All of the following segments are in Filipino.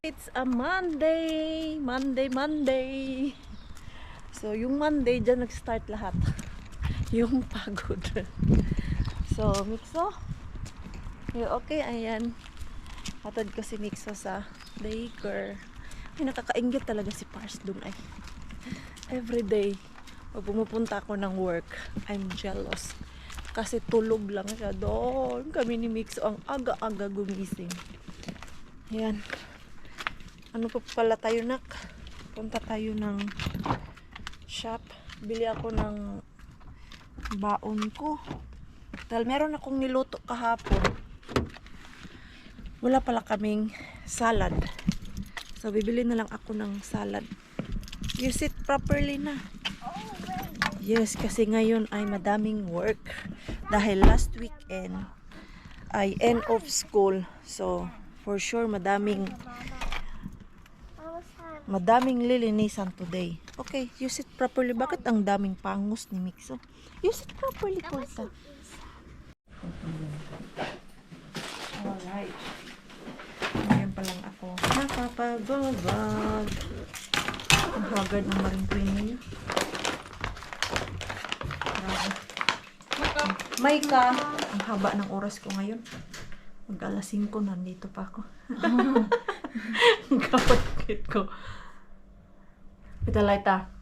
It's a Monday! Monday! So, yung Monday, dyan nag-start lahat. Yung pagod. So, Mixo? You okay? Ayan. Hatad ko si Mixo sa daycare. Ay, nakakainggit talaga si Pars dun ay. Everyday, pag pumupunta ako ng work, I'm jealous. Kasi tulog lang siya doon. Kami ni Mixo ang aga-aga gumising. Ayan. Ano pa pala tayo, nak? Punta tayo ng shop. Bili ako ng baon ko. Dahil meron akong niluto kahapon. Wala pala kaming salad. So, bibili na lang ako ng salad. You sit properly na. Yes, kasi ngayon ay madaming work. Dahil last weekend ay end of school. So, for sure, madaming lilinisan today. Okay, you sit properly. Bakit ang daming pangus ni Mixo? You sit properly, Kulta. Alright. Ngayon pa lang ako nakapag-vlog. Ang hagard ng maringkwin niya. Maika. Ang haba ng oras ko ngayon. Mag-alas 5 nandito pa ako. Ang kapatid ko. Pitalaita.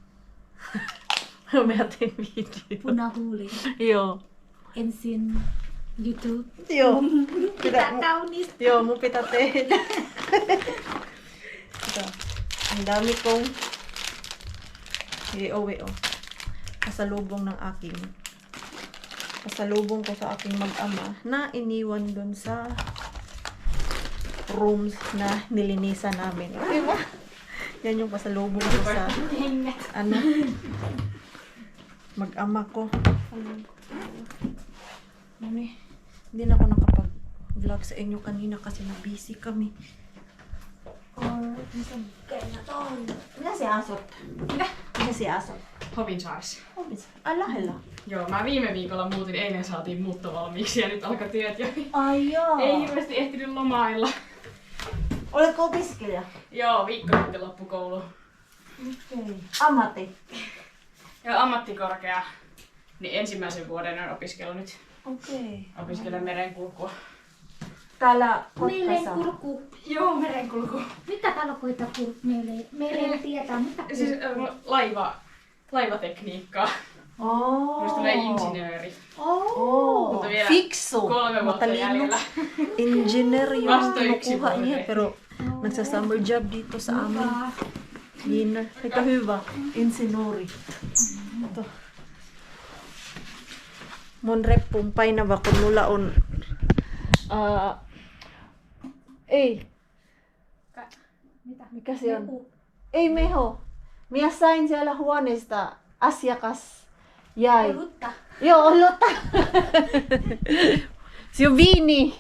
May ating video. Punahuli. Yo. Ensin YouTube. Yo. Kita kaunis. Yo, mo pitatin. Ito. Ang dami kong i-uwi, oh. Pasalubong ng aking pasalubong ko sa aking mag-ama na iniwan doon sa rooms na nilinisan namin. Okay ba? Yan yung pasalubong ko sa ano mag-ama ko. Mami, hindi na ako nakapag-vlog sa inyo kanina kasi na-busy kami. Or, minsan kaya na to. Ano si Asot? Ano si Asot? Hovinsars. Ala, hela. Joo, mä viime viikolla muutin, eilen saatiin muutto valmiiksi ja nyt alkaa työt jo. Ai joo. Ei hirveästi ehtinyt lomailla. Oletko opiskelija? Joo, viikko sitten loppukoulu. Okei. Ammatti? Joo, ammattikorkea. Niin ensimmäisen vuoden on opiskellut nyt. Okei. Opiskelen merenkulkua. Täällä Kotkassa. Merenkulku. Joo, merenkulku. Mitä talkoita meillä tietää? Mitä Siis laivatekniikkaa. Minusta tulee insinööri. Mutta vielä Fiksu. 3 vuotta jäljellä. Engineer yung Vasta yksi kinukuha vuoden. niya. Pero nagsa-summer job dito sa amin. Cleaner. Ika hyvä. Insinööri. Ito. Mun reppumpay na ba kun mula on. Ei. Mitä? Mikä se on? Ei meho. Minä sain siellä huoneesta asiakas jäi. Olutta. Joo, olutta. Si on viini.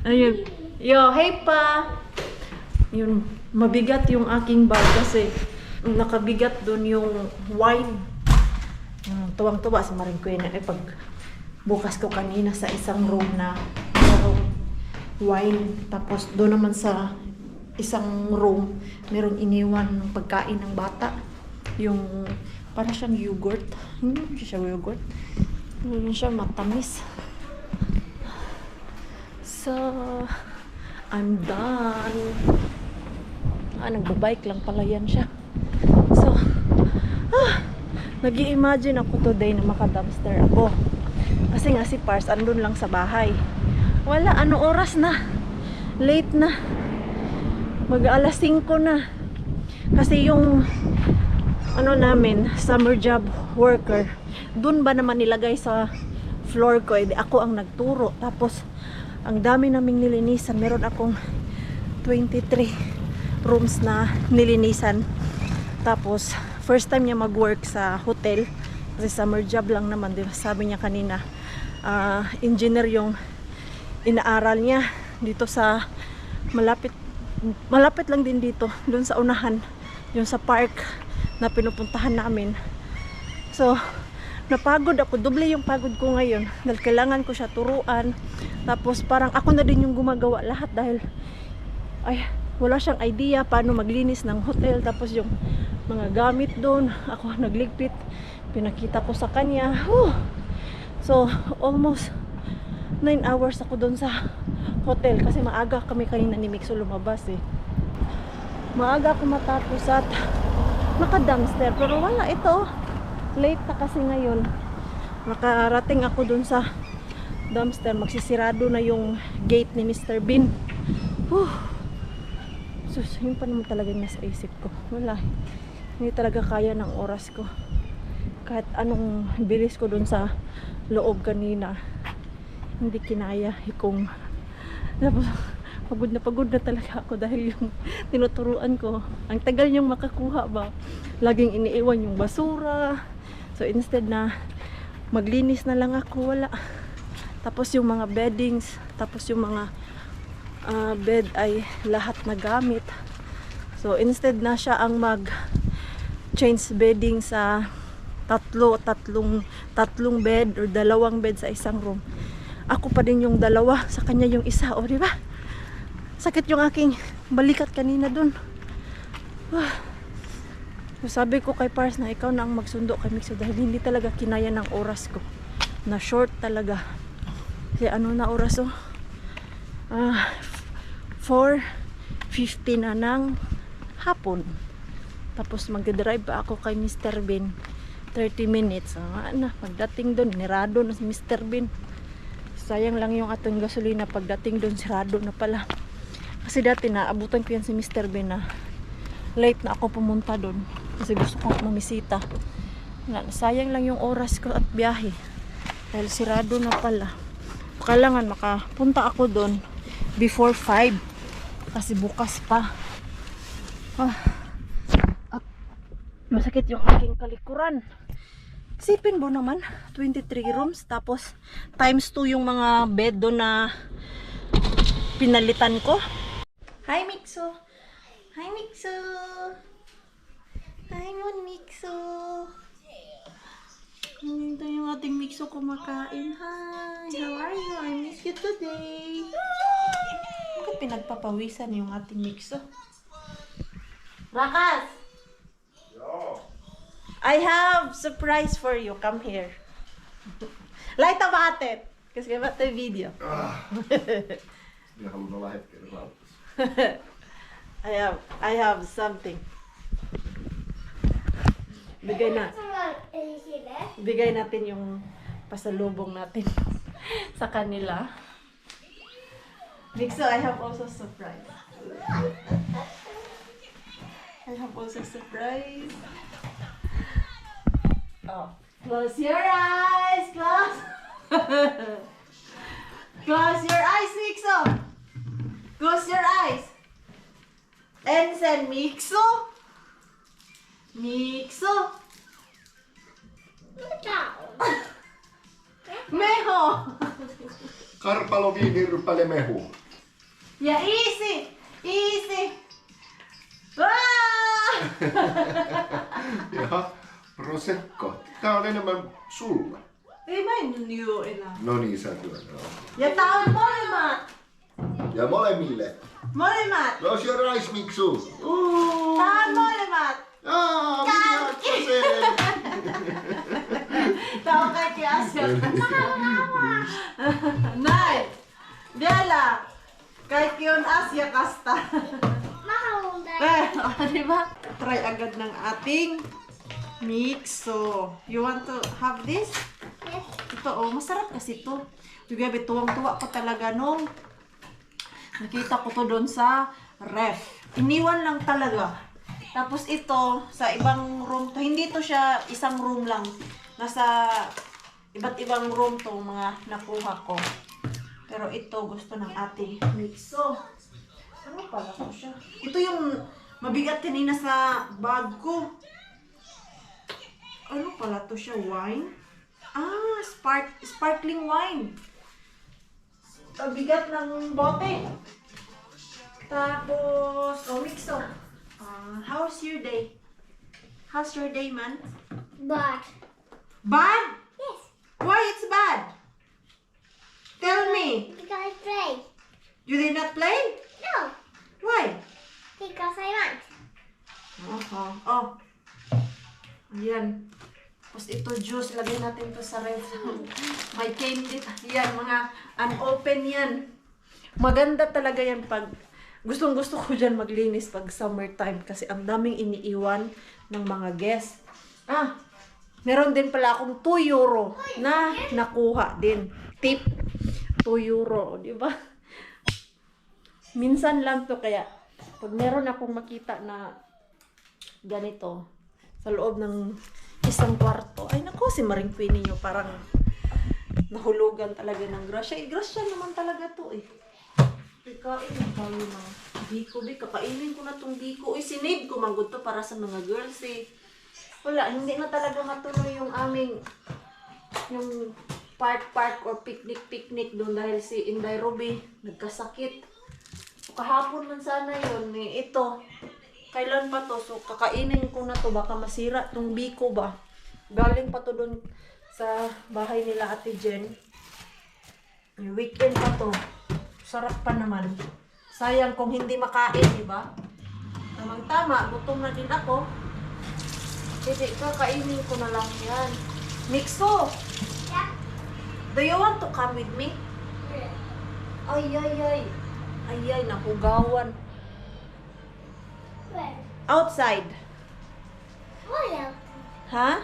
Ayun. Yo, heippa. Yun, mabigat yung aking bag kasi nakabigat doon yung wine. Tuwang-tuwa si Maringkwena pag bukas ko kanina sa isang room na merong wine. Tapos doon naman sa isang room, merong iniwan ng pagkain ng bata. Yung, para siyang yogurt. Hindi siya yogurt. Hindi siya matamis. So, I'm done. Nagbabike lang pala yan siya. So, nag-i-imagine ako today na maka-dumpster ako. Kasi nga si Pars andun lang sa bahay. Wala, ano oras na? Late na. Mag-alas 5 na. Kasi yung ano namin, summer job worker, dun ba naman nilagay sa floor ko, edi ako ang nagturo. Tapos, ang dami naming nilinisan. Meron akong 23 rooms na nilinisan. Tapos, first time niya mag-work sa hotel. Kasi summer job lang naman. Diba? Sabi niya kanina, engineer yung inaaral niya dito sa malapit lang din dito. Doon sa unahan. Yung sa park na pinupuntahan namin. So, napagod ako. Doble yung pagod ko ngayon. Dahil kailangan ko siya turuan. Tapos parang ako na din yung gumagawa lahat dahil ay, wala siyang idea paano maglinis ng hotel. Tapos yung mga gamit doon, ako nagligpit. Pinakita ko sa kanya. Whew! So, almost 9 hours ako doon sa hotel kasi maaga kami kanina ni Mixo lumabas eh. Maaga ako matapos at naka-dumpster pero wala ito. Late na kasi ngayon. Nakarating ako doon sa dumpster. Magsisirado na yung gate ni Mr. Bean. Whew. Sus, yun pa naman talaga yung nasa isip ko. Wala. Hindi talaga kaya ng oras ko. Kahit anong bilis ko doon sa loob kanina, hindi kinaya. Kung pagod na talaga ako dahil yung tinuturuan ko, ang tagal niyang makakuha ba. Laging iniiwan yung basura. So instead na maglinis na lang ako, wala. Tapos yung mga beddings, tapos yung mga bed ay lahat na gamit. So instead na siya ang mag change bedding sa tatlong bed or 2 bed sa isang room. Ako pa din yung 2, sa kanya yung isa, o di ba? Sakit yung aking balikat kanina dun. So, sabi ko kay Pars na ikaw na ang magsundo kay Mixo dahil hindi talaga kinaya ng oras ko. Na short talaga. Kasi ano na oras 4:50 na ng hapon. Tapos magdadrive pa ako kay Mr. Bean 30 minutes. Pagdating doon, nirado na si Mr. Bean. Sayang lang yung atong gasolina. Pagdating doon, sirado na pala. Kasi dati na, abutan ko yan si Mr. Bean na late na ako pumunta doon. Kasi gusto kong mamisita. Sayang lang yung oras ko at biyahe. Dahil sirado na pala. Kailangan makapunta ako doon before 5. Kasi bukas pa. Masakit yung aking kalikuran. Isipin mo naman, 23 rooms, tapos times 2 yung mga bed doon na pinalitan ko. Hi Mixo! Hi Mixo! Hi Mon Mixo! Ito yung ating Mixo kumakain. Hi! How are you? I miss you today! Bakit pinagpapawisan yung ating Mixo? Rakas! I have surprise for you. Come here. Light about it. Kasi ba't the video? Minä haluan olla hetken rauhassa. I have something. Bigay natin yung pasalubong natin sa kanila. Mixo, I have also surprise. I have also surprise. Oh, close your eyes, close. Close your eyes, Mixo. Close your eyes. Ensen, Mixo. Mixo. Meho. Karpalovi virpale mehu. Ja easy. Easy. Ah! Jaha, prosecco. Tää on enemmän sulla. Ei mä en juo enää. No niin, sä syöt. No. Ja tää on molemmat. Ja molemmille. Molemmat. Close your eyes, Miksu. Tää on molemmat. Kaikki! Tää on kaikki asiat. Näin. Vielä. Kaikki on asiakasta. Di ba? Try agad ng ating Mixo. You want to have this? Yes. Ito, oh, masarap kasi ito. Gabi, tuwang-tuwa ko talaga nung nakita ko to doon sa ref. Iniwan lang talaga. Tapos ito, sa ibang room to, hindi to siya isang room lang. Nasa iba't ibang room to mga nakuha ko. Pero ito, gusto ng ating Mixo. Ano pala ko siya? Ito yung mabigat kanina sa bag ko. Ano pala to siya? Wine? Ah, sparkling wine. Bigat ng bote. Tapos, Mixo. How's your day? How's your day, man? But Bad? Why it's bad? Tell me. Because I play. You did not play? No, Why? because I want. Oh. Ayan. Tapos ito juice, lagyan natin to sa ref. May candy. Yan, mga unopen yan. Maganda talaga yan pag gustong gusto ko dyan maglinis pag summertime kasi ang daming iniiwan ng mga guests. Meron din pala akong 2 euro na nakuha din. Tip, 2 euro, di ba? Minsan lang to kaya pag meron akong makita na ganito sa loob ng isang kwarto, ay nako, si Maring Queenie nyo parang nahulugan talaga ng grasya. Grasya naman talaga to eh. Kain tayo ng biko. Kakainin ko na tong biko. Sinave ko manggod to para sa mga girls eh. Wala, hindi na talaga matuloy yung aming yung park or picnic doon dahil si Inday Ruby nagkasakit. So, kahapon man sana yun eh. Ito, kailan pa to? So, kakainin ko na to. Baka masira tong biko ba? Galing pa to doon sa bahay nila Ate Jen. Yung weekend pa to. Sarap pa naman. Sayang kung hindi makain, di ba? Tamang-tama, gutom na din ako. Hindi, kakainin ko na lang yan. Mixo! Yeah. Do you want to come with me? Ay, nahugawan. Where? Outside. Why else? Ha?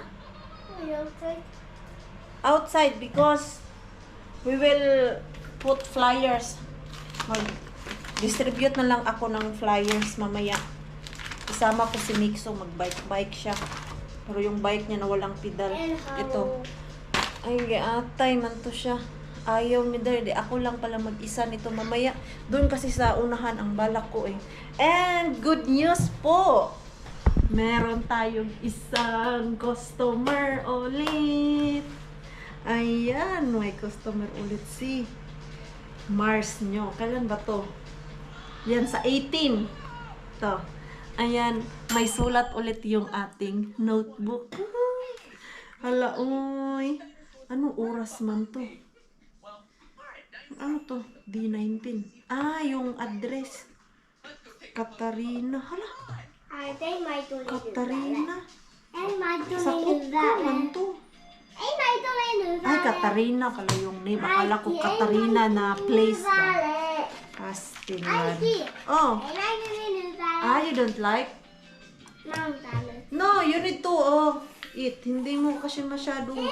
Why else? Outside because we will put flyers. Mag-distribute na lang ako ng flyers mamaya. Isama ko si Mixo, mag-bike siya. Pero yung bike niya na walang pedal. Ito. Ay, atay man to siya. Ayaw ni Daddy. Ako lang pala mag-isa nito mamaya. Doon kasi sa unahan ang balak ko eh. And good news po! Meron tayong isang customer ulit. Ayan, may customer ulit si Mars nyo. Kailan ba to? Yan, sa 18. To. Ayan, may sulat ulit yung ating notebook. Hala, uy. Anong oras man to? Ano to? D19. Yung address. Katarina. Hala, I think my doing Katarina. And my Sa doing ko man to. And my doing Ay, Katarina pala yung name. Akala ko Katarina na place ba? Castellan. Oh. And I doing You don't like? No, you need to eat. Hindi mo kasi masyadong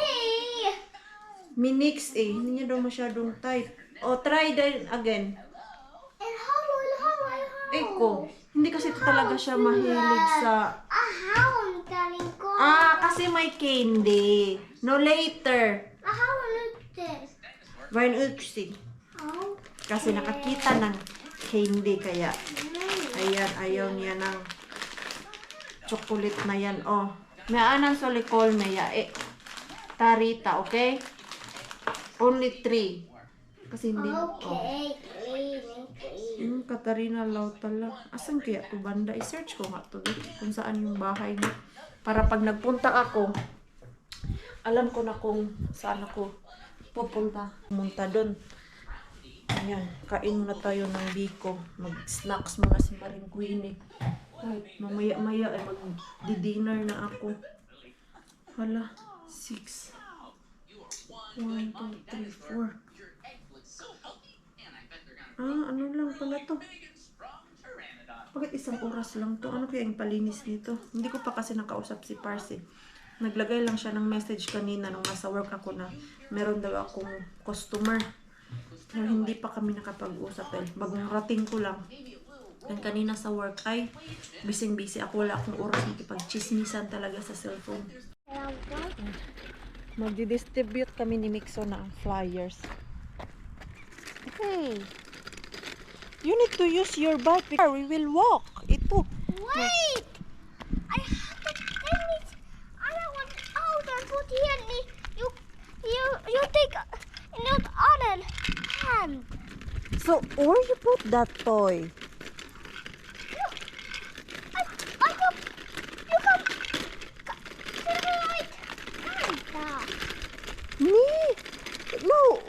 minix eh. Hindi niya daw masyadong type. Try then again. Eko. Hindi kasi talaga siya mahilig sa... kasi may candy. No later. Vine Upsi. Kasi nakakita ng candy kaya. Ayan, ayaw niya ng chocolate na yan. May anang solikol maya. Tarita, okay? Only 3. Kasi hindi. Katarina Lautala. Asan kaya to banda? I-search ko nga to. Kung saan yung bahay niya. Para pag nagpunta ako, alam ko na kung saan ako pupunta. Pumunta doon. Ayan, kain muna tayo ng biko. Mag-snacks muna si Maring Queenie. Mamaya-maya ay mag-dinner na ako. Hala, 6. 1, 2, 3, 4. Ano lang pala to? Bakit isang oras lang to? Ano kaya yung palinis nito? Hindi ko pa kasi nakausap si Parsi. Naglagay lang siya ng message kanina nung nasa work ako na meron daw akong customer. Pero hindi pa kami nakapag-usap eh. Bagong rating ko lang. And kanina sa work ay busy ako. Wala akong oras makipag-chismisan talaga sa cellphone. Magdi-distribute kami ni Mixo ng flyers. Hey! You need to use your bike. We will walk. Ito. Wait! I have to finish. I don't want out and put here. You take not on hand. So, where you put that toy? You come. Wait. Me?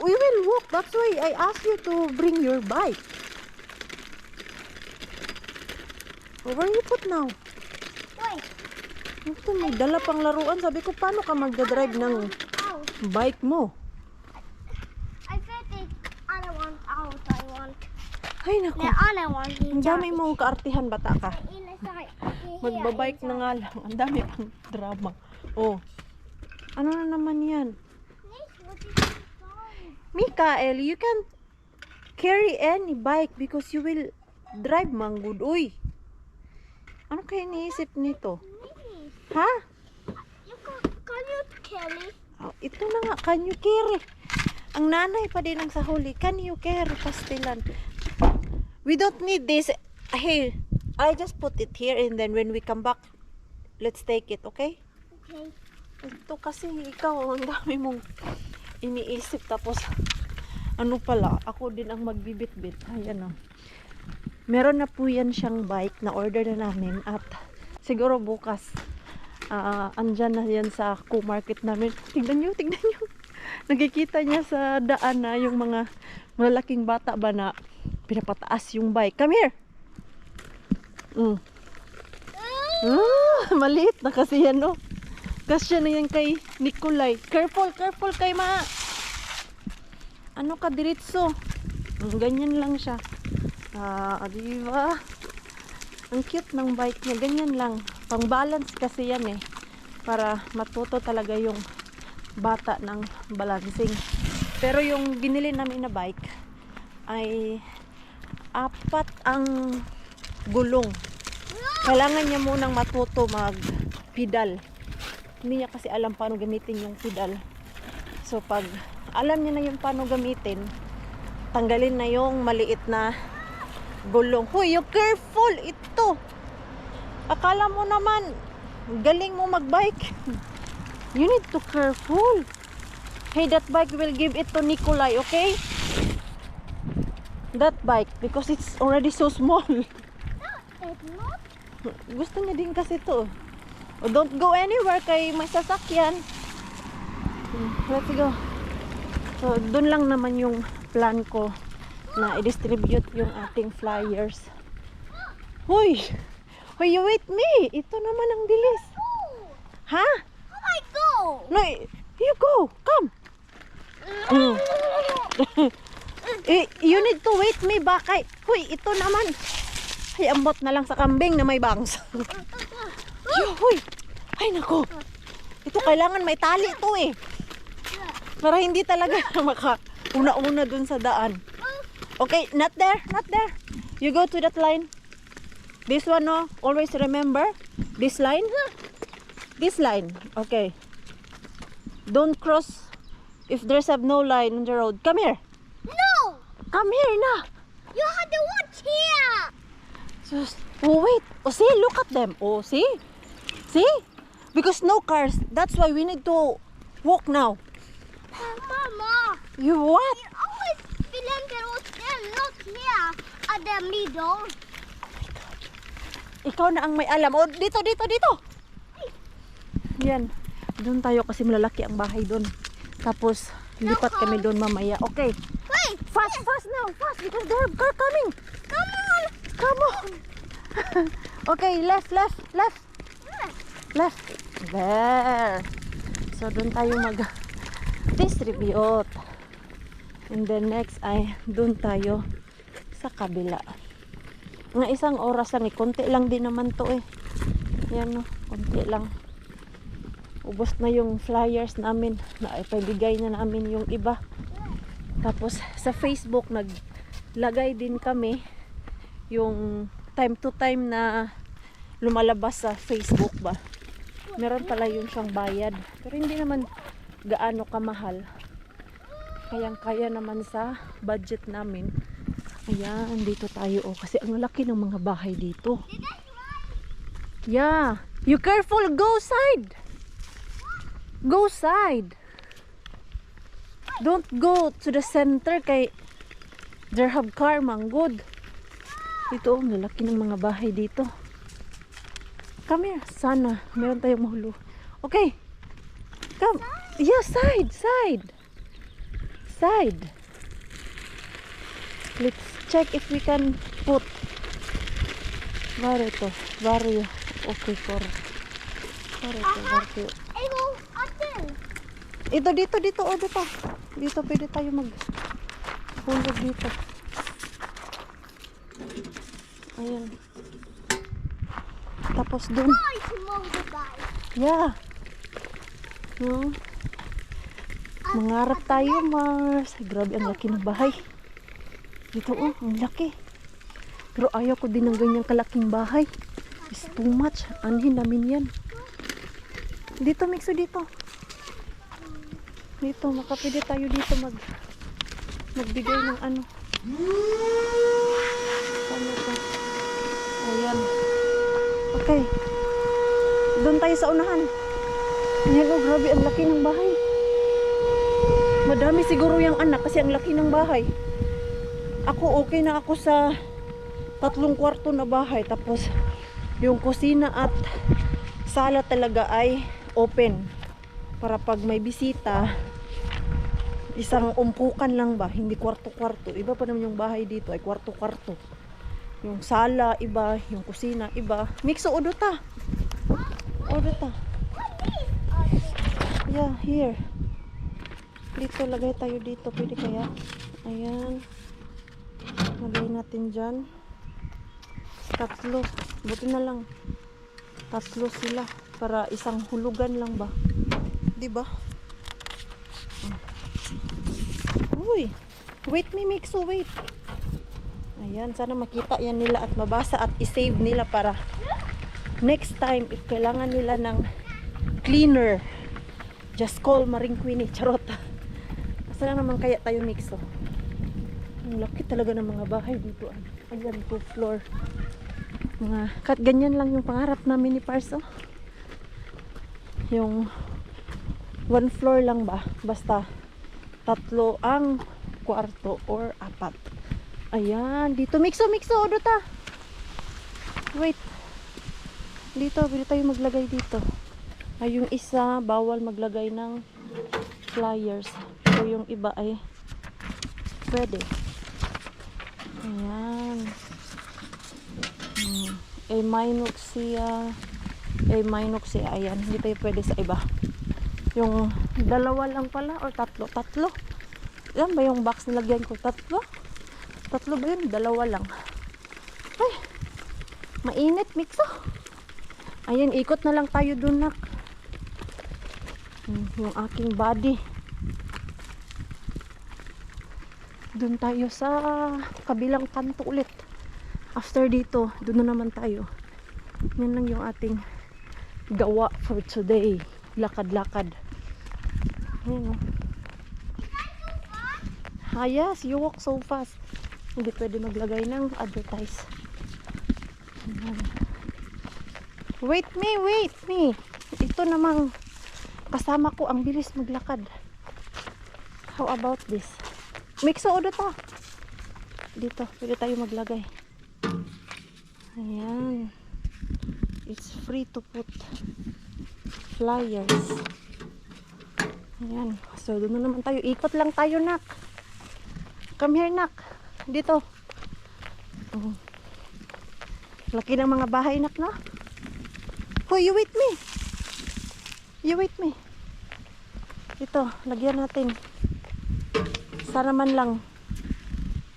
we will walk. That's why I asked you to bring your bike. Where you put now? Wait. Ito, may dala pang laruan. Sabi ko, paano ka magdadrive ng Ow. bike mo? I said it. I don't want out. I want. Ay, naku. The other one. Ang dami mong kaartihan, bata ka. Inside. Magbabike na nga lang. Ang dami pang drama. Oh. Ano na naman yan? Mikael, you can't carry any bike because you will drive manggod. Uy. Ano kaya iniisip nito? Ha? Can you carry? Oh, ito na nga, can you carry? Ang nanay pa din ang sa huli. Can you carry pastilan? We don't need this. Hey, I just put it here and then when we come back, let's take it, okay? Okay. Ito kasi ikaw, ang dami mong iniisip. Tapos, ano pala, ako din ang magbibit-bit. Ayan o. Meron na po yan siyang bike na order na namin at siguro bukas andyan na yan sa co-market namin. Tignan nyo, tignan nyo. Nakikita niya sa daan na yung mga malalaking bata ba na pinapataas yung bike. Come here! Maliit na kasi yan, no? Kasya na yan kay Nikolay. Careful, careful kay Ma. Ano ka, diretso? Ganyan lang siya. Diba? Ang cute ng bike niya. Ganyan lang. Pang balance kasi yan eh. Para matuto talaga yung bata ng balancing. Pero yung binili namin na bike ay 4 ang gulong. Kailangan niya munang matuto mag-pedal. Hindi niya kasi alam paano gamitin yung pedal. So pag alam niya na yung paano gamitin, tanggalin na yung maliit na gulong. Huy, you careful! Ito! Akala mo naman galing mo magbike. You need to careful. Hey, that bike will give it to Nikolay, okay? That bike, because it's already so small. It's not. Gusto niya din kasi to. Oh, don't go anywhere kay may sasakyan. Let's go. So, dun lang naman yung plan ko na i-distribute yung ating flyers. Hoy! Hoy, you wait me! Ito naman ang bilis. Ha? How I go? No, you go. Come. You need to wait me bakay. Hoy, ito naman. Ay, ambot na lang sa kambing na may bangs. Hoy! Ay, nako. Ito kailangan may tali to eh. Para hindi talaga maka una-una dun sa daan. Okay, not there, not there. You go to that line. This one, no? Always remember this line. This line. Okay. Don't cross if there's no line on the road. Come here. No! Come here na. You have to watch here! Sus. Oh, wait. Oh, see, look at them. Oh, see? See? Because no cars. That's why we need to walk now. Mama! You what? You always film the road there, not here at the middle. Ikaw na ang may alam. Oh, dito, dito, dito. Yan. Doon tayo kasi malalaki ang bahay doon. Tapos, lipat kami doon mamaya. Okay. Wait! Fast, fast now. Fast because there's car coming. Come on! Come on. Okay, left, left, left. Left. There. So, doon tayo mag-distribute. And then next ay doon tayo sa kabila. Nga isang oras lang eh. Konti lang din naman to eh. Yan no. Konti lang. Ubos na yung flyers namin. Naipabigay na namin yung iba. Tapos sa Facebook naglagay din kami yung time to time na lumalabas sa Facebook ba. Meron pala yun siyang bayad. Pero hindi naman gaano kamahal. Kayang-kaya naman sa budget namin. Ayan, dito tayo. Oh, kasi ang laki ng mga bahay dito. Yeah. You careful. Go side. Go side. Don't go to the center kay there have car manggod. Dito, ang lalaki ng mga bahay dito. Come here. Sana meron tayong mahulo. Okay. Come. Yeah, side. Side. inside. Let's check if we can put varito. Okay, correct. Varito. Ego, atin. Ito, dito. Dito pwede tayo hulog dito. Ayan. Tapos dun. Ay, si motorbike. Yeah. No? Mangarap tayo, Mars. Ay, grabe, ang laki ng bahay. Dito, ang laki. Pero ayaw ko din ng ganyang kalaking bahay. It's too much. Anhin namin yan. Dito, Mixo, dito. Dito, makapwede tayo dito magbigay ng ano. Ano to? Ayan. Okay. Doon tayo sa unahan. Ayan, oh, grabe, ang laki ng bahay. Madami siguro yung anak kasi ang laki ng bahay. Ako, okay na ako sa 3 kwarto na bahay. Tapos, yung kusina at sala talaga ay open. Para pag may bisita, isang umpukan lang ba, hindi kwarto-kwarto. Iba pa naman yung bahay dito ay kwarto-kwarto. Yung sala, iba. Yung kusina, iba. Mixo, odota. Yeah, here. Dito, lagay tayo dito. Pwede kaya? Ayan. Lagay natin dyan. 3. Buti na lang. 3 sila. Para isang hulugan lang ba? Diba? Uy! Wait me, Mixo, wait. Ayan, sana makita yan nila at mabasa at isave nila para next time if kailangan nila ng cleaner, just call Maring Queenie. Charot. Asa na naman kaya tayo, Mixo? Ang laki talaga ng mga bahay dito. Ayan, 2 floor. Ganyan lang yung pangarap namin ni Parso. Yung 1 floor lang ba? Basta 3 ang kwarto or 4. Ayan, dito. Mixo, odota. Wait. Dito, pwede tayo maglagay dito. Ay, yung isa, bawal maglagay ng flyers. So, yung iba ay pwede. Ayan. Minoxia. Ayan, hindi tayo pwede sa iba. Yung 2 lang pala or 3. Yan ba yung box nilagyan ko? 3 ba yun? 2 lang. Ay, mainit, Mixo. Ayan, ikot na lang tayo dun, nak. Yung aking body. Dun tayo sa kabilang kanto ulit. After dito, dun na naman tayo. Yan lang yung ating gawa for today. Lakad-lakad. Ayan, oh. Yes, you walk so fast. Hindi pwede maglagay ng advertise. Ayan. Wait me. Ito namang kasama ko ang bilis maglakad. How about this? Mixo, odota. Dito, pwede tayo maglagay. Ayan. It's free to put flyers. Ayan. So, doon na naman tayo. Ikot lang tayo, nak. Come here, nak. Dito. Laki ng mga bahay, nak, no? Hoy, you wait me. Ito, lagyan natin. Sana man lang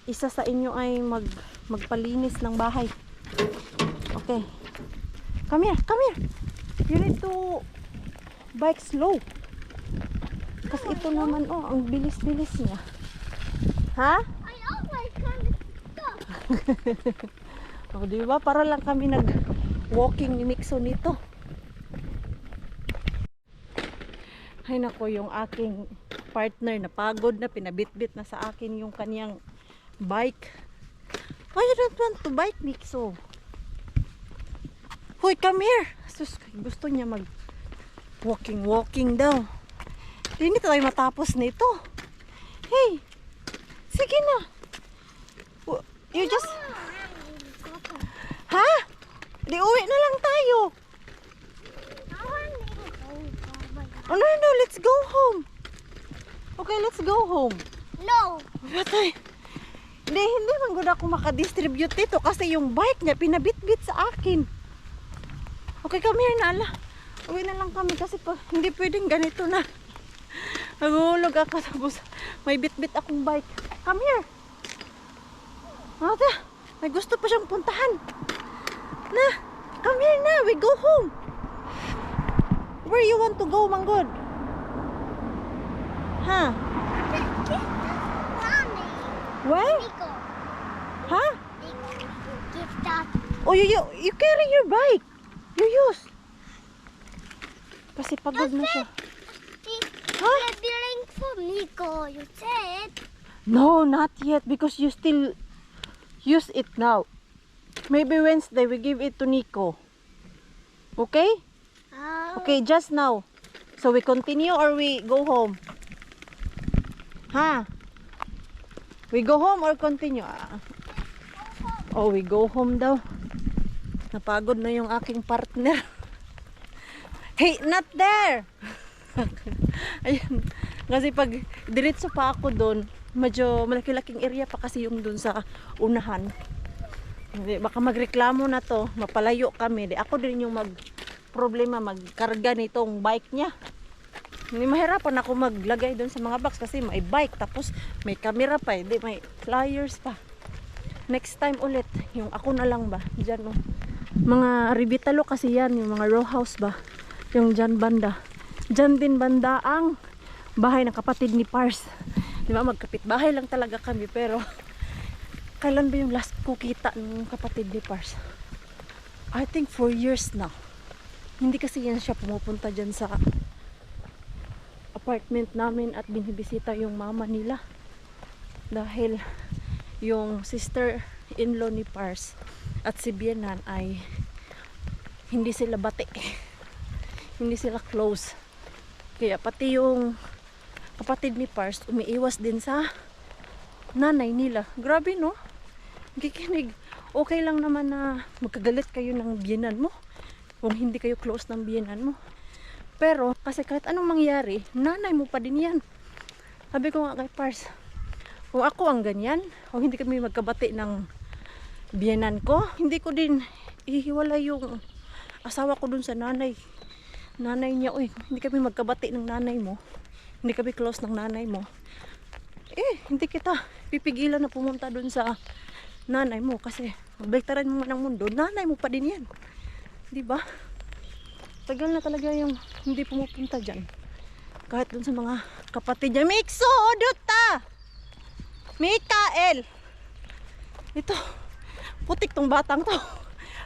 isa sa inyo ay magpalinis ng bahay. Okay. Come here. You need to bike slow. Kasi ito naman, oh, ang bilis-bilis niya. Ha? I always kind of stuck. O, diba? Para lang kami nag-walking ni Mixo nito. Ay nako, yung aking partner na pagod na, pinabitbit na sa akin yung kaniyang bike. Why you don't want to bike, Mixo? Hoy, come here. Sus, gusto niya walking daw. Hindi tayo matapos nito. Hey, sige na. You just... Ha? Di uwi na lang tayo. Oh no, let's go home. Okay, let's go home. No. Patay. Hindi man gud ako makadistribute dito kasi yung bike niya pinabitbit sa akin. Okay, come here na ala. Uwi na lang kami kasi hindi pwedeng ganito na. Nagulog ako tapos may bitbit akong bike. Come here. Ata, may gusto pa siyang puntahan. Na, come here na. We go home. Where you want to go, Manggod? Ha? Mommy. Where? Nico. Ha? Nico. Give that. Oh, you carry your bike. You use. Kasi pagod na siya. Huh? The link for Nico, you said. No, not yet because you still use it now. Maybe Wednesday we give it to Nico. Okay? Okay, just now. So we continue or we go home? Ha? We go home or continue? Oh, we go home daw. Napagod na yung aking partner. Hey, not there! Ayun. Kasi pag diretso pa ako doon, medyo malaki-laking area pa kasi yung doon sa unahan. Baka magreklamo na to, mapalayo kami. Di ako din yung problema magkarga nitong bike niya. Hindi mahirapan ako maglagay doon sa mga box kasi may bike tapos may camera pa, hindi may flyers pa. Next time ulit, yung ako na lang ba? Diyan no. Mga Rivitalo kasi yan, yung mga row house ba? Yung dyan banda. Dyan din banda ang bahay ng kapatid ni Pars. Di ba, magkapit bahay lang talaga kami pero kailan ba yung last ko kita ng kapatid ni Pars? I think 4 years now. Hindi kasi yan siya pumupunta dyan sa apartment namin at binibisita yung mama nila. Dahil yung sister-in-law ni Pars at si Bienan ay hindi sila bati. Hindi sila close. Kaya pati yung kapatid ni Pars umiiwas din sa nanay nila. Grabe no? Kikinig. Okay lang naman na magkagalit kayo ng biyenan mo kung hindi kayo close ng biyenan mo. Pero kasi kahit anong mangyari, nanay mo pa din yan. Sabi ko nga kay Pars, kung ako ang ganyan, kung hindi kami magkabati ng biyenan ko, hindi ko din ihiwala yung asawa ko dun sa nanay niya. Uy, hindi kami magkabati ng nanay mo, hindi kami close ng nanay mo, hindi kita pipigilan na pumunta dun sa nanay mo kasi magbaliktaran mo ng mundo, nanay mo pa din yan, di ba? Tagal na talaga yung hindi pumupunta dyan kahit dun sa mga kapatid niya. Mikso, Dota, Mikael, ito putik tong batang to.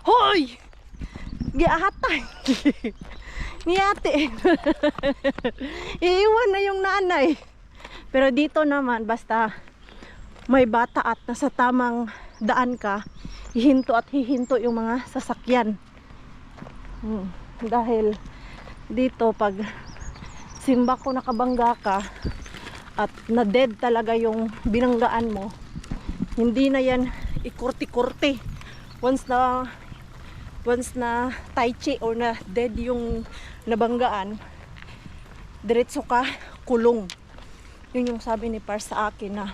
Hoy, giahatay ni ate. Iiwan na yung nanay. Pero dito naman, basta may bata at nasa tamang daan ka, hihinto at hihinto yung mga sasakyan. Dahil dito pag simba ko nakabangga ka at na dead talaga yung binanggaan mo, hindi na yan ikurti-kurti. Once na tai chi or na dead yung nabanggaan, diretso ka kulong. Yun yung sabi ni Pars sa akin na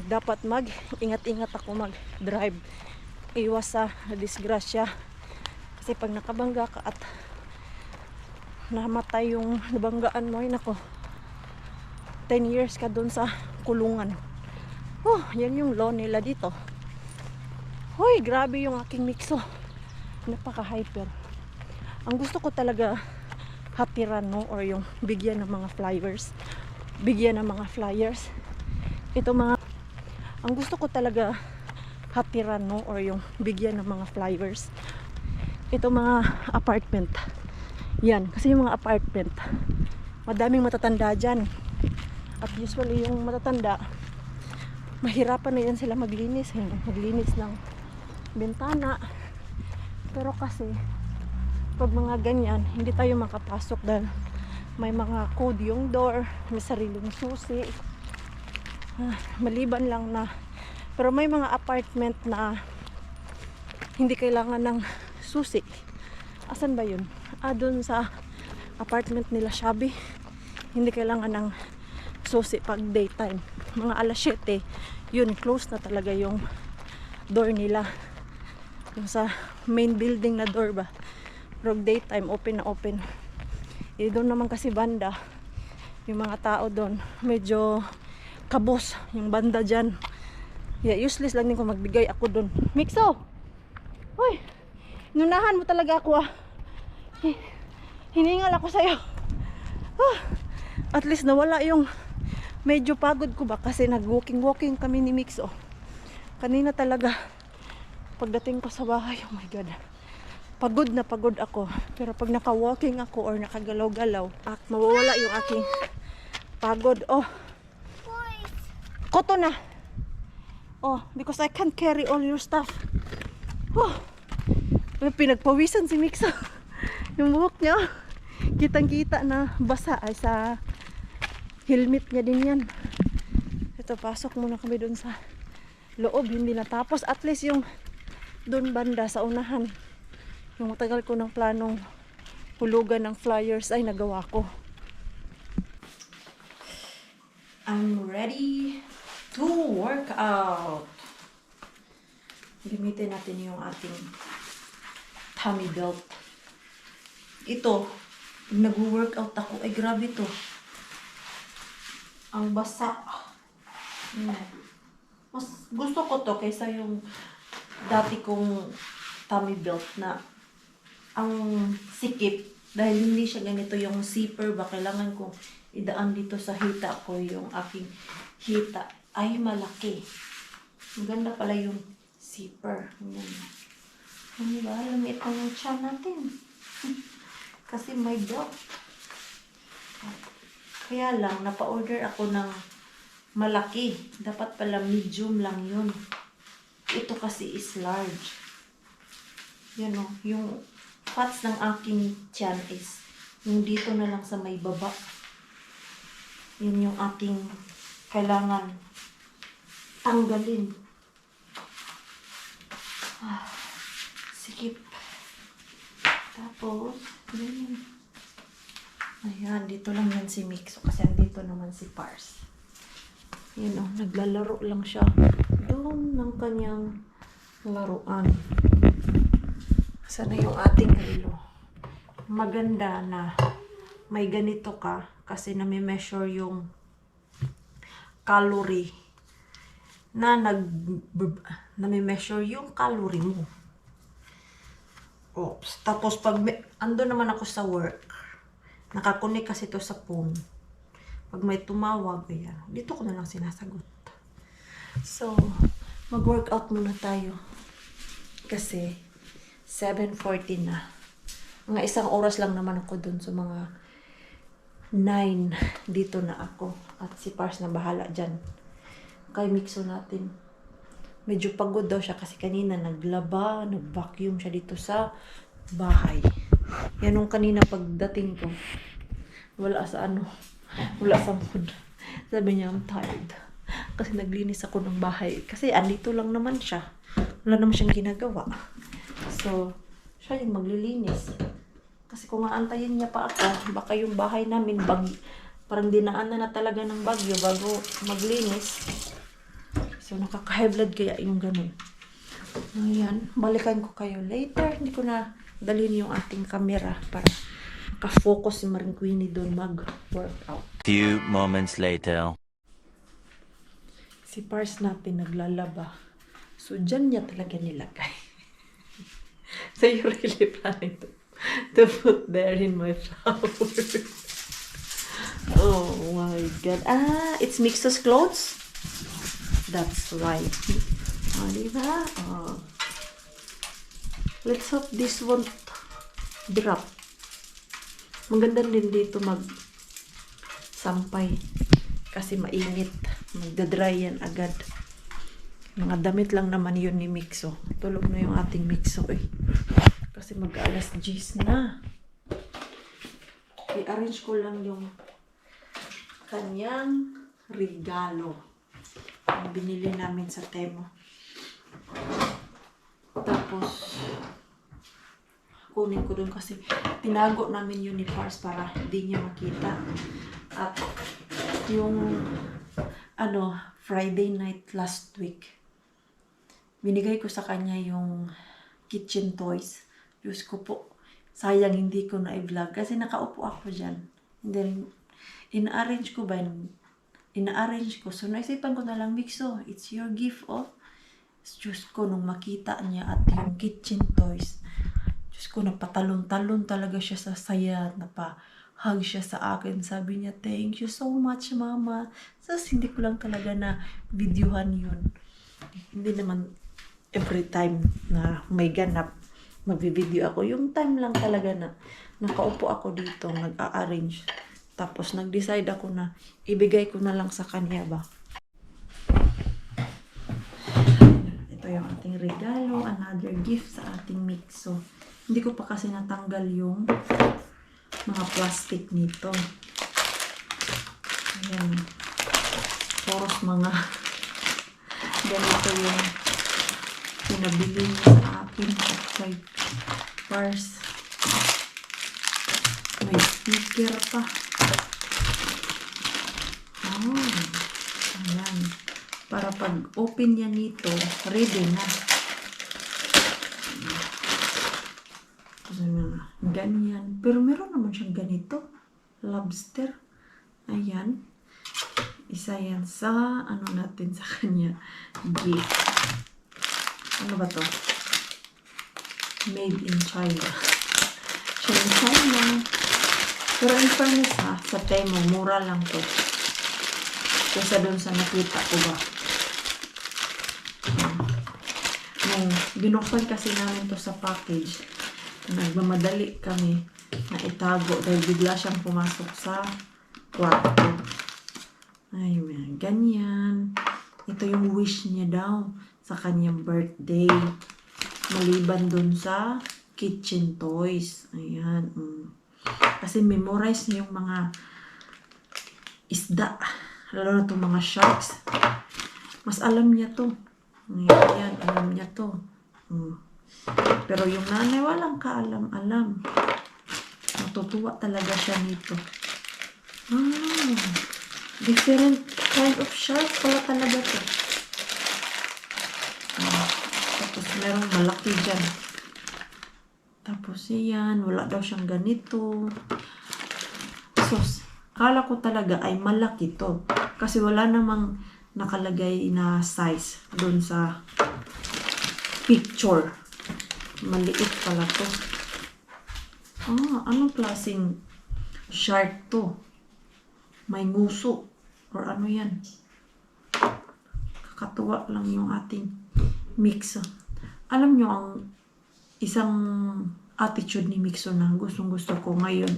dapat mag-ingat-ingat ako mag-drive. Iwas sa disgrasya. Kasi pag nakabangga ka at namatay yung nabanggaan mo, ay nako, 10 years ka dun sa kulungan. Oh, yan yung law nila dito. Hoy, grabe yung aking Mikso. Napaka-hyper. Ang gusto ko talaga hatiran, no, or yung bigyan ng mga flyers. Bigyan ng mga flyers. Ang gusto ko talaga hatiran, no, or yung bigyan ng mga flyers. Ito mga apartment. Yan, kasi yung mga apartment, madaming matatanda dyan. At usually yung matatanda, mahirapan na yan sila maglinis. Maglinis ng bintana. Pero kasi pag mga ganyan, hindi tayo makapasok dahil may mga code yung door, may sariling susi. Maliban lang na, pero may mga apartment na hindi kailangan ng susi. Asan ba yun? Doon sa apartment nila Shabi, hindi kailangan ng susi pag daytime. mga alas 7, yun, close na talaga yung door nila. Yung sa main building na door ba. Pero daytime, open na open. Eh, doon naman kasi banda, yung mga tao doon, medyo kabos yung banda dyan. Yeah, useless lang din kung magbigay ako doon. Mixo! Hoy! Nunahan mo talaga ako ah. Hiningal ako sa'yo. At least nawala yung medyo pagod ko ba kasi nag-walking kami ni Mixo. Kanina talaga pagdating ko sa bahay, oh my god, pagod na pagod ako. Pero pag naka-walking ako or nakagalaw-galaw, mawawala yung aking pagod. Oh, Boys. koto na. Oh, because I can't carry all your stuff. Oh, pinagpawisan si Mixo. Yung buhok niya, kitang-kita na basa ay sa helmet niya din yan. Ito, pasok muna kami doon sa loob, hindi natapos. At least yung doon banda sa unahan, yung matagal ko ng planong hulugan ng flyers ay nagawa ko. I'm ready to work out. Gamitin natin yung ating tummy belt. Ito, nag-workout ako. Ay, grabe to. Ang basa. Mas gusto ko to kaysa yung dati kong tummy belt na ang sikip. Dahil hindi siya ganito yung zipper ba. Kailangan ko idaan dito sa hita ko. Yung aking hita ay malaki. Maganda pala yung zipper. Yan. Ano ba? Lamit ko yung tiyan natin. Kasi may belt. Kaya lang, napa-order ako ng malaki. Dapat pala medium lang yun. Ito kasi is large. Yan o. Yung fats ng aking tiyan is yung dito na lang sa may baba. Yun yung aking kailangan tanggalin. Sikip. Tapos, ganyan. Ayan, dito lang yan si Mixo kasi andito naman si Pars. Yan o, naglalaro lang siya doon ng kanyang laruan. Sana yung ating relo. Maganda na may ganito ka kasi nami-measure yung calorie na nami-measure yung calorie mo. Oops. Tapos pag ando naman ako sa work, nakakunik kasi to sa phone. Pag may tumawag, ayan, dito ko na lang sinasagot. So, mag-workout muna tayo. Kasi 7:40 na. Mga isang oras lang naman ako dun. So, mga 9 dito na ako. At si Pars na bahala dyan. Kay Mixo natin. Medyo pagod daw siya kasi kanina naglaba, nag-vacuum siya dito sa bahay. Yan nung kanina pagdating ko. Wala sa mood. Sabi niya, I'm tired. Kasi naglinis ako ng bahay. Kasi andito lang naman siya. Wala naman siyang ginagawa. So, siya yung maglilinis. Kasi kung aantayin niya pa ako, baka yung bahay namin parang dinaanan na talaga ng bagyo bago maglinis. So, nakaka-high blood kaya yung ganun. Ayan, balikan ko kayo later. Hindi ko na dalhin yung ating camera para makafocus si Maring Queenie doon mag-workout. Few moments later. Si Pars natin naglalaba. So, dyan niya talaga nilagay. So, you really planning to put there in my flowers. Oh my God. It's Mixo's clothes? That's right. Oh, diba? Oh. Let's hope this won't drop. Maganda din dito sampay. Kasi mainit. Magdadry yan agad. Mga damit lang naman yun ni Mixo. Tulog na yung ating Mixo eh. Kasi mag-alas 10 na. I-arrange ko lang yung kanyang regalo. Ang binili namin sa Temo. Tapos, kunin ko dun kasi tinago namin yun ni Pars para hindi niya makita. At yung Friday night last week. Binigay ko sa kanya yung kitchen toys. Diyos ko po, sayang hindi ko na i-vlog kasi nakaupo ako dyan. And then, ina-arrange ko. So, naisipan ko na lang, Mixo, it's your gift, oh. Diyos ko, nung makita niya at yung kitchen toys, Diyos ko, napatalon-talon talaga siya sa saya, napahug siya sa akin. Sabi niya, thank you so much, Mama. So, hindi ko lang talaga na videohan yun. Hindi naman every time na may ganap, magbi-video ako. Yung time lang talaga na nakaupo ako dito, nag-a-arrange. Tapos, nag-decide ako na ibigay ko na lang sa kanya ba. Ito yung ating regalo, another gift sa ating Mixo. Hindi ko pa kasi natanggal yung mga plastic nito. Ayan. Poros mga ganito yung pinabili niya sa akin. Like purse. May sticker pa. Oh. Ayan. Para pag open niya nito, ready na. Ganyan. Pero meron naman siyang ganito. Lobster. Ayan. Isa yan sa, ano natin sa kanya, gift. Ano ba to? Made in China. Siya in China. Pero in fairness ha, sa Temo, mura lang to. Kesa dun sa nakita ko ba. Nung binuksan kasi namin to sa package, nagmamadali kami na itago dahil bigla siyang pumasok sa kwarto. Ay, man, ganyan. Ito yung wish niya daw sa kanyang birthday. Maliban dun sa kitchen toys. Ayan. Kasi memorize niya yung mga isda. Lalo na itong mga sharks. Mas alam niya to. Ayan, alam niya to. Pero yung nanay, walang kaalam-alam. Natutuwa talaga siya nito. Different kind of shark pala talaga to. Tapos merong malaki dyan. Tapos yan, wala daw siyang ganito. So, akala ko talaga ay malaki to. Kasi wala namang nakalagay na size doon sa picture. Maliit pala to. Anong klaseng shark to? May nguso. Or ano yan? Kakatuwa lang yung ating Mixo. Alam nyo ang isang attitude ni Mixo na gustong gusto ko ngayon.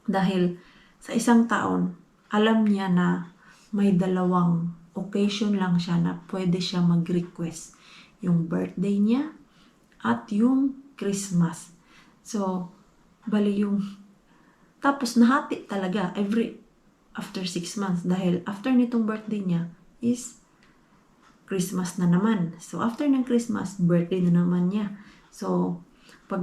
Dahil sa isang taon, alam niya na may dalawang occasion lang siya na pwede siya mag-request. Yung birthday niya at yung Christmas. So, bali yung tapos nahati talaga after 6 months dahil after nitong birthday niya is Christmas na naman. So, after ng Christmas, birthday na naman niya. So, pag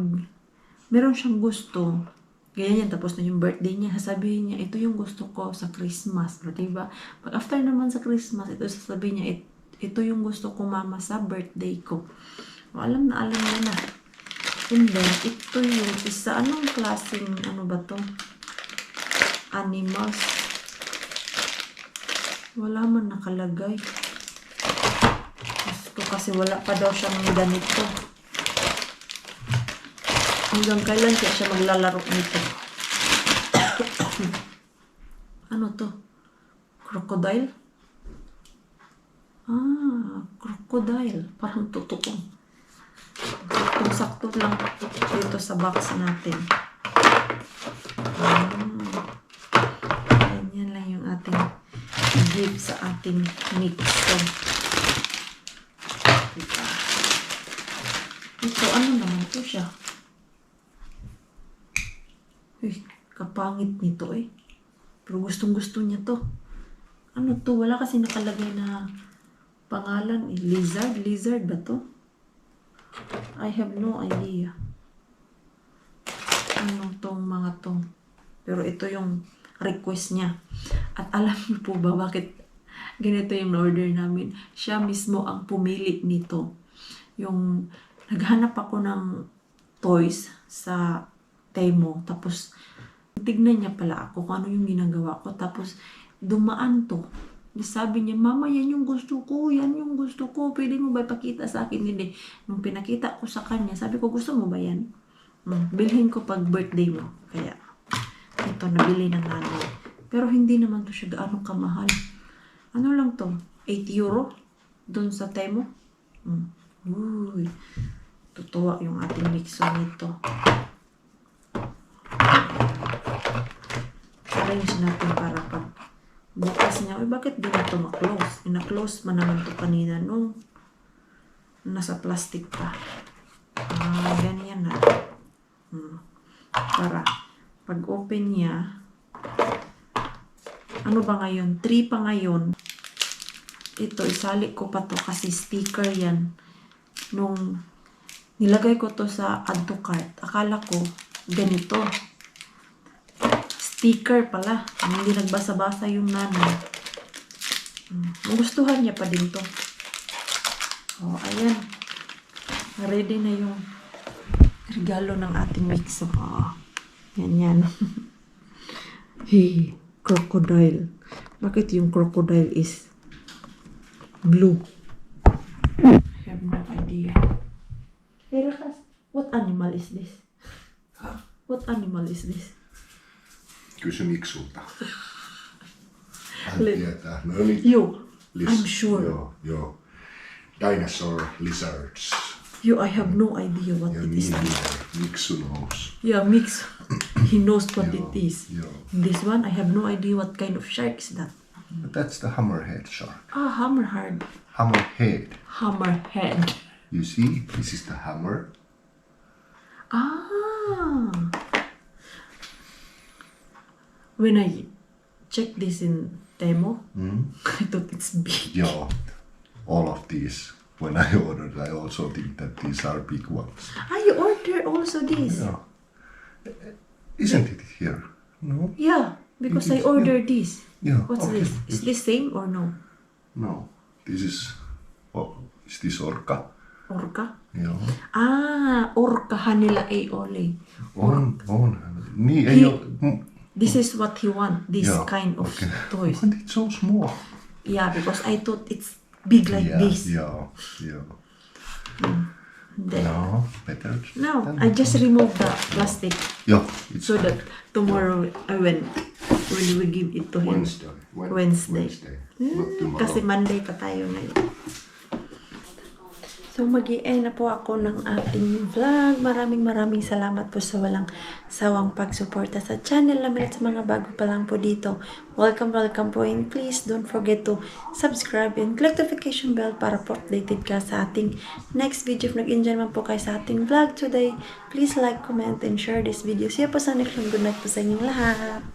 meron siyang gusto, ganyan yan, tapos na yung birthday niya, sasabihin niya, ito yung gusto ko sa Christmas. O, diba? Pag after naman sa Christmas, ito sasabihin niya, ito yung gusto ko, Mama, sa birthday ko. O, alam na niya na. And then, ito yung isa. Anong klaseng, ano ba to? Animals. Wala man nakalagay. Gusto kasi wala pa daw siyang ganito. Hanggang kailan kaya siya maglalaro nito? Ano to? Crocodile? Crocodile. Parang totoo. Sakto lang dito sa box natin. Yan lang yung ating gift sa ating Mixo. Ito, ano naman to siya? Kapangit nito eh. Pero gustong-gusto niya to. Ano to? Wala kasi nakalagay na pangalan eh. Lizard? Lizard ba to? I have no idea. Ano tong mga to? Pero ito yung request niya. At alam niyo po ba bakit Ganito yung order namin. Siya mismo ang pumili nito. Yung naghanap ako ng toys sa Temo. Tapos tignan niya pala ako kung ano yung ginagawa ko. Tapos dumaan to. Sabi niya, Mama, yan yung gusto ko. Yan yung gusto ko. Pwede mo ba ipakita sa akin? Hindi. Nung pinakita ko sa kanya, sabi ko, gusto mo ba yan? Bilhin ko pag birthday mo. Kaya ito, nabili ng nanay. Pero hindi naman to siya gaano kamahal. Ano lang to? 8 euro? Doon sa Temo? Uy. Tutuwa yung ating mixo nito. Arrange natin para pag bukas niya. Uy, bakit di na ito ma-close? Ina-close man naman ito kanina nung nasa plastic pa. Ganyan na. Para pag open niya, ano ba ngayon? 3 pa ngayon. Ito, isali ko pa to kasi sticker yan. Nung nilagay ko to sa add to cart, akala ko ganito. Sticker pala. Hindi nagbasa-basa yung nanay. Magustuhan niya pa din to. Oh, ayan. Ready na yung regalo ng ating mixo. Oh, yan. Hey, crocodile. Bakit yung crocodile is blue? I have no idea. Hey, Rakas, what animal is this? What animal is this? Kysy Miksulta. Hän tietää. No niin. You, I'm sure. Joo. Dinosaur lizards. You, I have no idea what Ja it is. Miksu knows. Yeah, mix. He knows what it is. Joo. This one, I have no idea what kind of shark is that. But that's the hammerhead shark. Hammerhead. Hammerhead. Hammerhead. You see, this is the hammer. When I checked this in Temo, I thought it's big. Joo. All of these. When I ordered, I also think that these are big ones. You ordered also this? Yeah. Isn't it here? No? Yeah, because It I is, ordered this. Yeah. What's okay. this? Is this same or no? No. This is... Oh, is this orca? Orca? Joo. Orkahan nila ay ole. On. Niin, ei ole... This is what he want, this Yeah, kind of okay. toys. But it's so small. Yeah, because I thought it's big like this. Yeah. Then, No, better. no, than I that just one. removed the plastic Yeah, it's so that tomorrow, when we give it to him. Wednesday. Wednesday. Not tomorrow. Kasi Monday pa tayo ngayon. So, mag-i-end na po ako ng ating vlog. Maraming salamat po sa walang sawang pagsuporta sa channel namin at sa mga bago pa lang po dito. Welcome po, and please don't forget to subscribe and click the notification bell para po updated ka sa ating next video. If nag-enjoy naman po kayo sa ating vlog today, please like, comment, and share this video. See you po sa next one. Good night po sa inyong lahat.